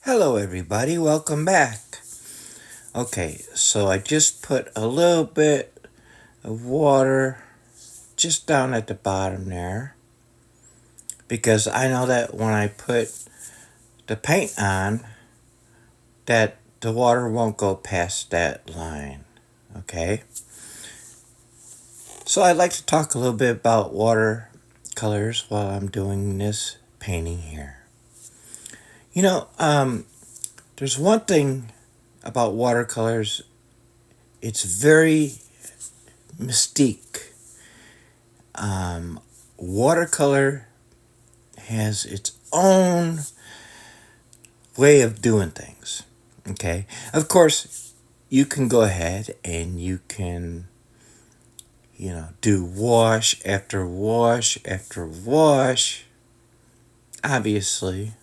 Hello everybody, welcome back. Okay, so I just put a little bit of water just down at the bottom there because I know that when I put the paint on that the water won't go past that line. Okay? So I'd like to talk a little bit about watercolors while I'm doing this painting here. There's one thing about watercolors, it's very mystique. Watercolor has its own way of doing things. Okay, of course, you can go ahead and you can, do wash after wash after wash, obviously,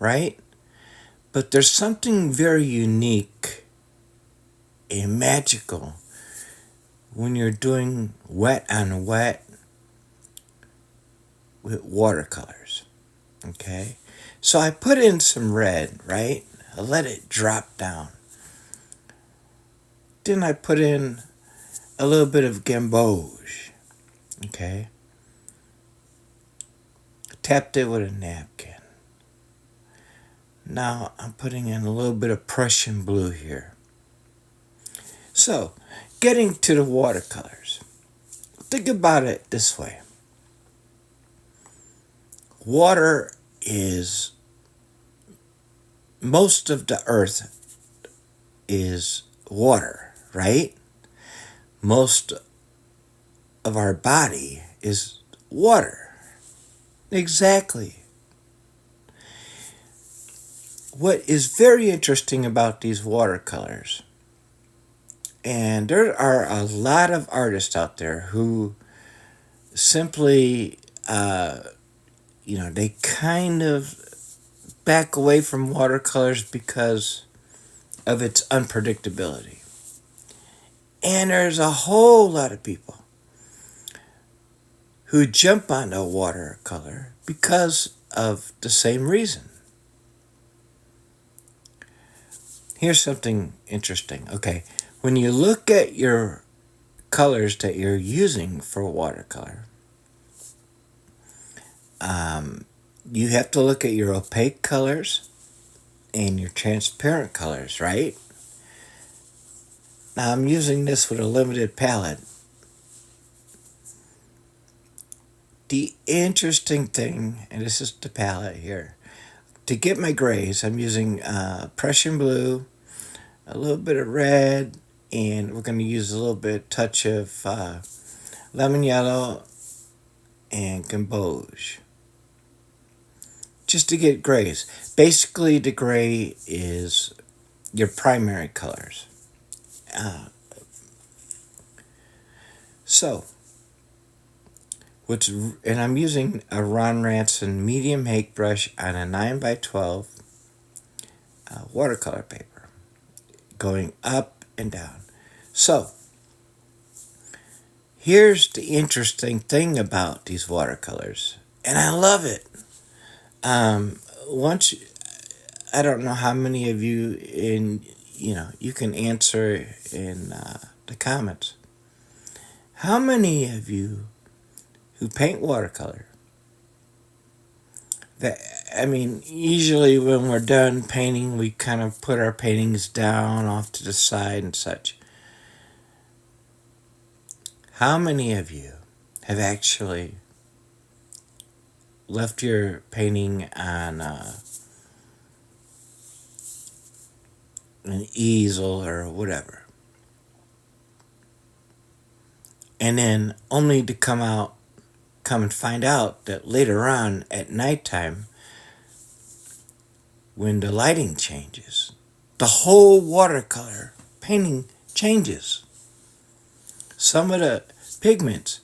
right? But there's something very unique and magical when you're doing wet on wet with watercolors. Okay, so I put in some red, right? I let it drop down. Then I put in a little bit of gamboge. Okay, tapped it with a napkin. Now I'm putting in a little bit of Prussian blue here. So, getting to the watercolors. Think about it this way. Water is, most of the earth is water, right? Most of our body is water. Exactly. What is very interesting about these watercolors, and there are a lot of artists out there who simply, they kind of back away from watercolors because of its unpredictability. And there's a whole lot of people who jump onto watercolor because of the same reason. Here's something interesting. Okay, when you look at your colors that you're using for watercolor, you have to look at your opaque colors and your transparent colors, right? Now I'm using this with a limited palette. The interesting thing, and this is the palette here, to get my grays, I'm using Prussian blue, a little bit of red, and we're going to use a little bit touch of lemon yellow and gamboge. Just to get grays. Basically, the gray is your primary colors. So, and I'm using a Ron Ranson medium hake brush on a 9x12 watercolor paper, going up and down. So, here's the interesting thing about these watercolors, and I love it. Once, I don't know how many of you you can answer in the comments. How many of you who paint watercolor, usually when we're done painting, we kind of put our paintings down off to the side and such. How many of you have actually left your painting on an easel or whatever, and then only to come and find out that later on at nighttime, when the lighting changes, the whole watercolor painting changes. Some of the pigments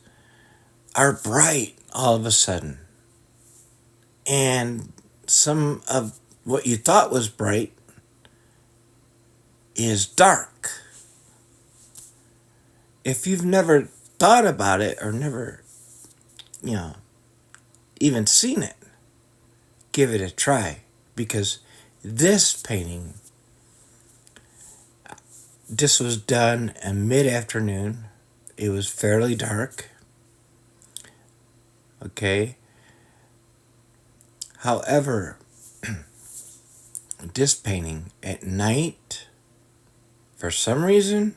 are bright all of a sudden, and some of what you thought was bright is dark. If you've never thought about it or never, even seen it, give it a try, because This painting, this was done in mid-afternoon. It was fairly dark. Okay. However, this painting at night, for some reason,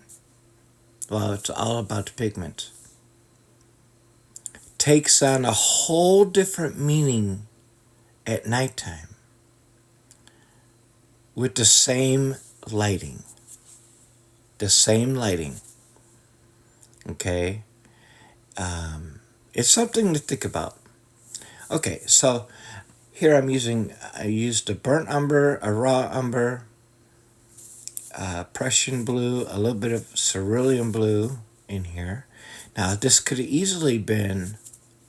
well, it's all about the pigment, takes on a whole different meaning at nighttime with the same lighting. The same lighting. Okay? It's something to think about. Okay, so here I used a burnt umber, a raw umber, Prussian blue, a little bit of cerulean blue in here. Now, this could have easily been,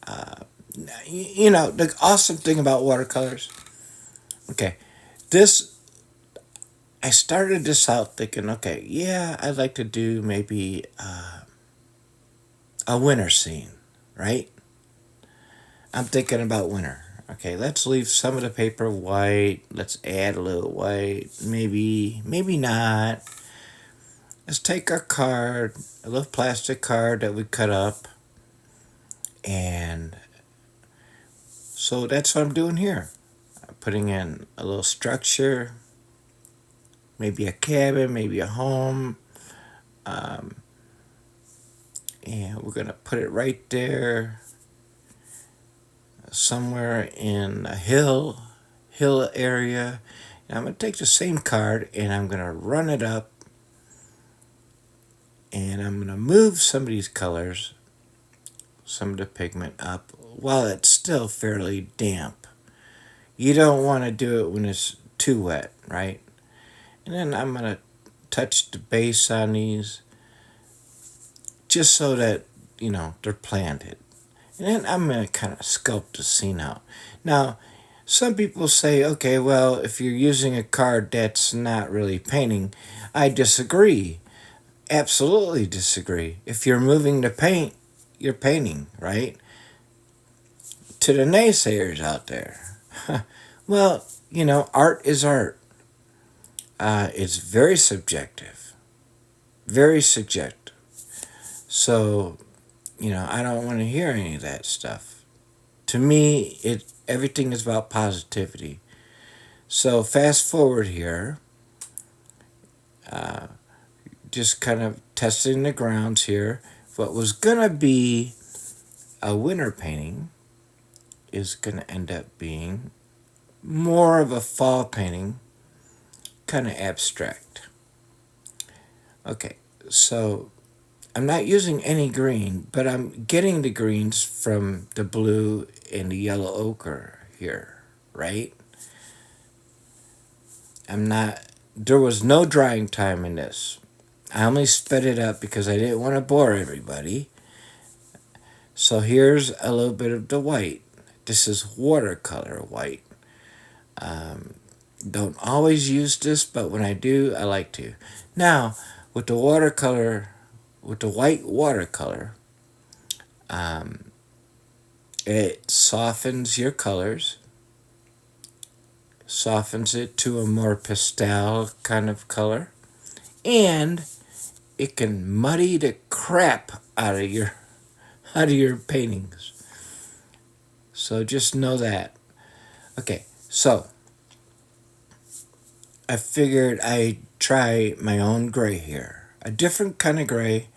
the awesome thing about watercolors. Okay, I started this out thinking, okay, yeah, I'd like to do maybe a winter scene, right? I'm thinking about winter. Okay, let's leave some of the paper white. Let's add a little white. Maybe not. Let's take our card, a little plastic card that we cut up. And so that's what I'm doing here. I'm putting in a little structure. Maybe a cabin, maybe a home. And we're going to put it right there. Somewhere in a hill area. And I'm going to take the same card and I'm going to run it up. And I'm going to move some of these colors, some of the pigment up while it's still fairly damp. You don't want to do it when it's too wet, right? And then I'm going to touch the base on these just so that, they're planted. And then I'm going to kind of sculpt the scene out. Now, some people say, okay, well, if you're using a card, that's not really painting. I disagree. Absolutely disagree. If you're moving the paint, you're painting, right? To the naysayers out there, well, art is art. It's very subjective. Very subjective. So, I don't want to hear any of that stuff. To me, everything is about positivity. So fast forward here. Just kind of testing the grounds here. What was going to be a winter painting is going to end up being more of a fall painting, kind of abstract. Okay, so I'm not using any green, but I'm getting the greens from the blue and the yellow ochre here, right? There was no drying time in this. I only sped it up because I didn't want to bore everybody. So here's a little bit of the white. This is watercolor white. Don't always use this, but when I do, I like to. Now, with the white watercolor, it softens your colors, softens it to a more pastel kind of color, and it can muddy the crap out of your paintings. So just know that. Okay, so I figured I'd try my own gray here. A different kind of gray,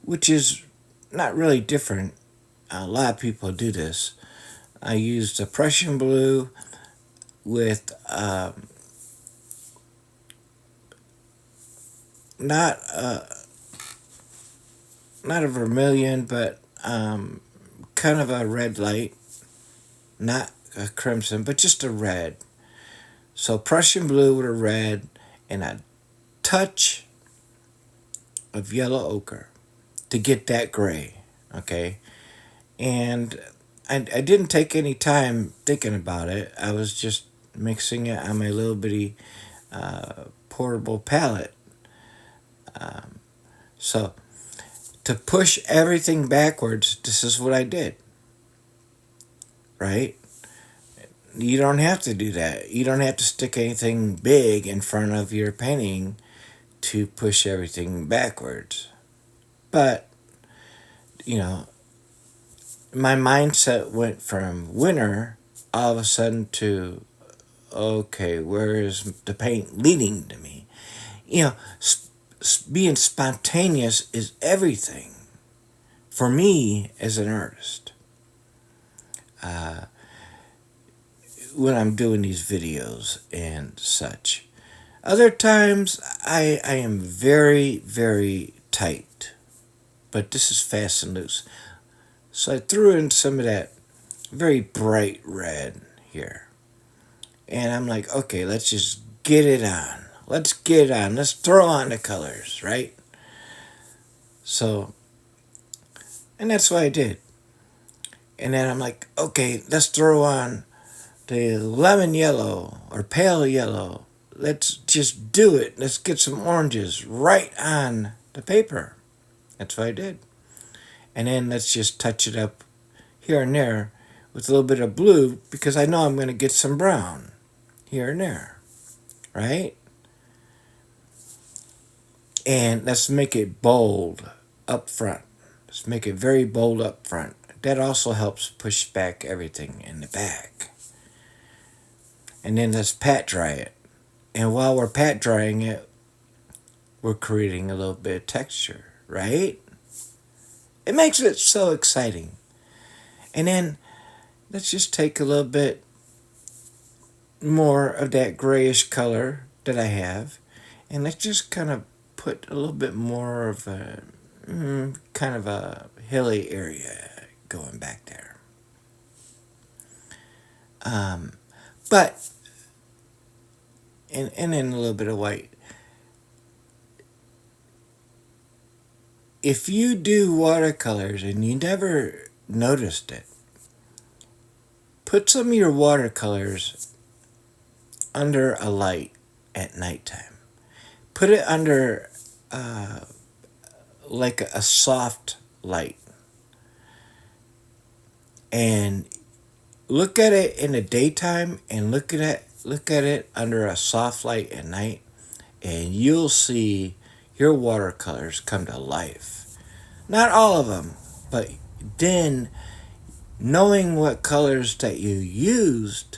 which is not really different. A lot of people do this. I used a Prussian blue with not a vermilion, but kind of a red light, not a crimson, but just a red. So Prussian blue with a red and a touch of yellow ochre to get that gray, okay? And I didn't take any time thinking about it. I was just mixing it on my little bitty portable palette. So to push everything backwards, this is what I did, right? you don't have to do that. You don't have to stick anything big in front of your painting to push everything backwards. But, you know, my mindset went from winter all of a sudden to, okay, where is the paint leading to me? You know, being spontaneous is everything for me as an artist. When I'm doing these videos and such. Other times I am very, very tight, but this is fast and loose. So I threw in some of that very bright red here. And I'm like, okay, let's just get it on. Let's get it on. Let's throw on the colors, right? So, and that's what I did. And then I'm like, okay, let's throw on the lemon yellow or pale yellow. Let's just do it. Let's get some oranges right on the paper. That's what I did. And then let's just touch it up here and there with a little bit of blue because I know I'm going to get some brown here and there, right? And let's make it bold up front. Let's make it very bold up front. That also helps push back everything in the back. And then let's pat dry it. And while we're pat drying it, we're creating a little bit of texture, right? It makes it so exciting. And then let's just take a little bit more of that grayish color that I have, and let's just kind of put a little bit more of a kind of a hilly area going back there. But and then a little bit of white. If you do watercolors and you never noticed it, put some of your watercolors under a light at nighttime. Put it under like a soft light. And look at it in the daytime and look at it under a soft light at night, and you'll see your watercolors come to life. Not all of them, but then knowing what colors that you used,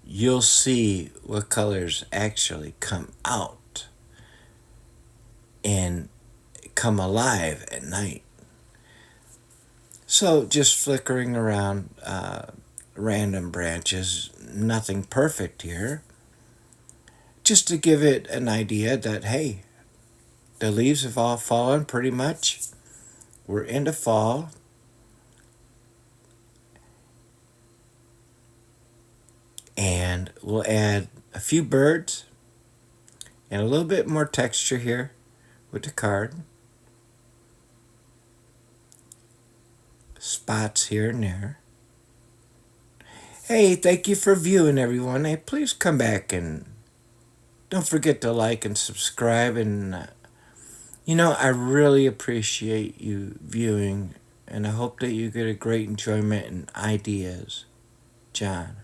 you'll see what colors actually come out and come alive at night. So just flickering around random branches, nothing perfect here, just to give it an idea that, hey, the leaves have all fallen pretty much. We're into fall. And we'll add a few birds and a little bit more texture here with the card. Spots here and there. Hey, thank you for viewing, everyone. Hey, please come back and don't forget to like and subscribe. And, I really appreciate you viewing, and I hope that you get a great enjoyment and ideas. John.